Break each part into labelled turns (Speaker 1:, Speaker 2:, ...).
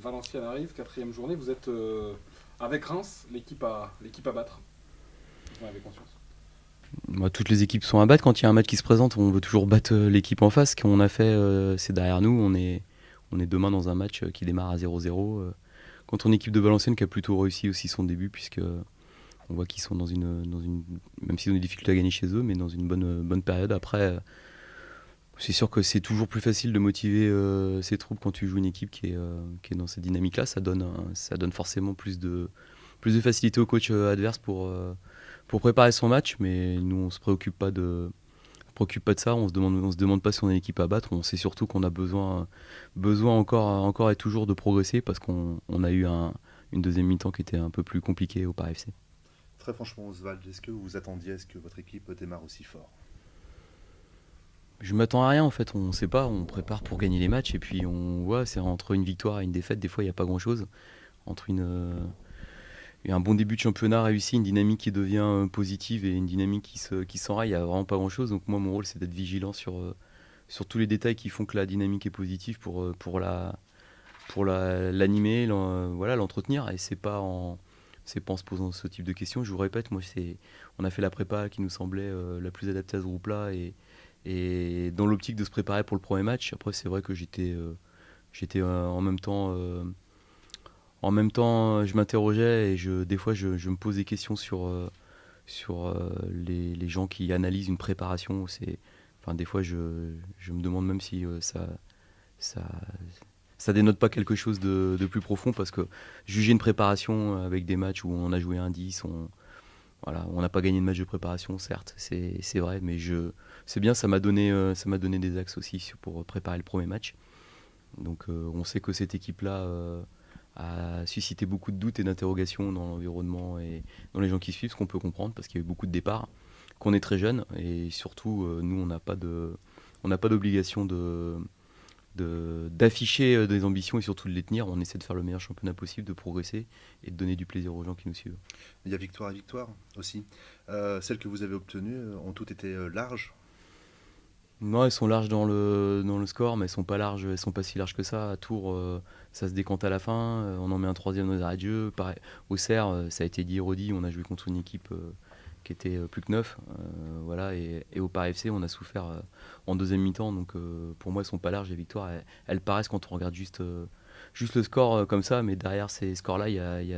Speaker 1: Valenciennes arrive, quatrième journée. Vous êtes avec Reims, l'équipe à battre. Vous en avez conscience.
Speaker 2: Moi, toutes les équipes sont à battre. Quand il y a un match qui se présente, on veut toujours battre l'équipe en face. Ce qu'on a fait, c'est derrière nous. On est demain dans un match qui démarre à 0-0 contre une équipe de Valenciennes qui a plutôt réussi aussi son début, puisque on voit qu'ils sont dans une, même s'ils ont des difficultés à gagner chez eux, mais dans une bonne période. Après, c'est sûr que c'est toujours plus facile de motiver ses troupes quand tu joues une équipe qui est dans cette dynamique-là. Ça donne forcément plus de facilité au coach adverse pour préparer son match, mais nous on se préoccupe pas de ça. On se demande pas si on est une équipe à battre. On sait surtout qu'on a besoin encore et toujours de progresser parce qu'on a eu une deuxième mi-temps qui était un peu plus compliquée au Paris FC.
Speaker 3: Très franchement, Oswald, est-ce que vous vous attendiez à ce que votre équipe démarre aussi fort?
Speaker 2: Je m'attends à rien en fait, on sait pas, on prépare pour gagner les matchs et puis on voit, c'est entre une victoire et une défaite, des fois il n'y a pas grand chose. Entre un bon début de championnat réussi, une dynamique qui devient positive et une dynamique qui s'enraye, il n'y a vraiment pas grand chose. Donc moi mon rôle c'est d'être vigilant sur tous les détails qui font que la dynamique est positive l'animer, voilà, l'entretenir. Et c'est pas en se posant ce type de questions. Je vous répète, moi on a fait la prépa qui nous semblait la plus adaptée à ce groupe-là et dans l'optique de se préparer pour le premier match. Après c'est vrai que j'étais en même temps, je m'interrogeais et des fois je me pose des questions sur les gens qui analysent une préparation. Enfin, des fois je me demande même si ça, ça dénote pas quelque chose de plus profond parce que juger une préparation avec des matchs où on a joué un 10, voilà, on n'a pas gagné de match de préparation, certes, c'est vrai, mais c'est bien, ça m'a donné des axes aussi pour préparer le premier match. Donc on sait que cette équipe-là a suscité beaucoup de doutes et d'interrogations dans l'environnement et dans les gens qui suivent, ce qu'on peut comprendre parce qu'il y a eu beaucoup de départs, qu'on est très jeune et surtout nous on n'a pas d'obligation d'afficher des ambitions et surtout de les tenir. On essaie de faire le meilleur championnat possible, de progresser et de donner du plaisir aux gens qui nous suivent.
Speaker 3: Il y a victoire et victoire aussi. Celles que vous avez obtenues ont toutes été larges.
Speaker 2: Non, elles sont larges dans le score, mais elles sont pas si larges que ça. À Tours, ça se décante à la fin. On en met un troisième dans les arrêts de jeu. Pareil, au Cerf, ça a été dit et redit. On a joué contre une équipe qui était plus que neuf. Voilà, et au Paris FC, on a souffert en deuxième mi-temps. Donc pour moi, elles sont pas larges les victoires. Elles paraissent quand on regarde juste le score comme ça, mais derrière ces scores-là, il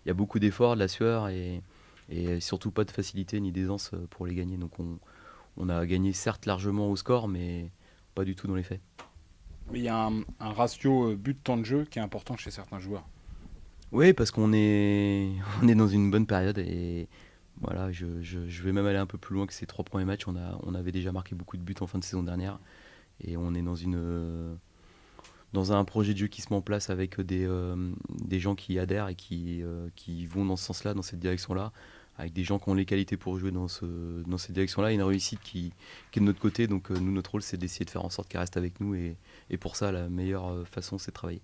Speaker 2: y a beaucoup d'efforts, de la sueur et surtout pas de facilité ni d'aisance pour les gagner. Donc on a gagné certes largement au score, mais pas du tout dans les faits.
Speaker 1: Mais il y a un ratio but-temps de jeu qui est important chez certains joueurs.
Speaker 2: Oui, parce qu'on est, on est dans une bonne période et voilà, je vais même aller un peu plus loin que ces trois premiers matchs. On avait déjà marqué beaucoup de buts en fin de saison dernière et on est dans un projet de jeu qui se met en place avec des gens qui adhèrent et qui vont dans ce sens-là, dans cette direction-là, avec des gens qui ont les qualités pour jouer dans cette direction-là, et une réussite qui est de notre côté. Donc nous, notre rôle, c'est d'essayer de faire en sorte qu'elle reste avec nous et pour ça, la meilleure façon, c'est de travailler.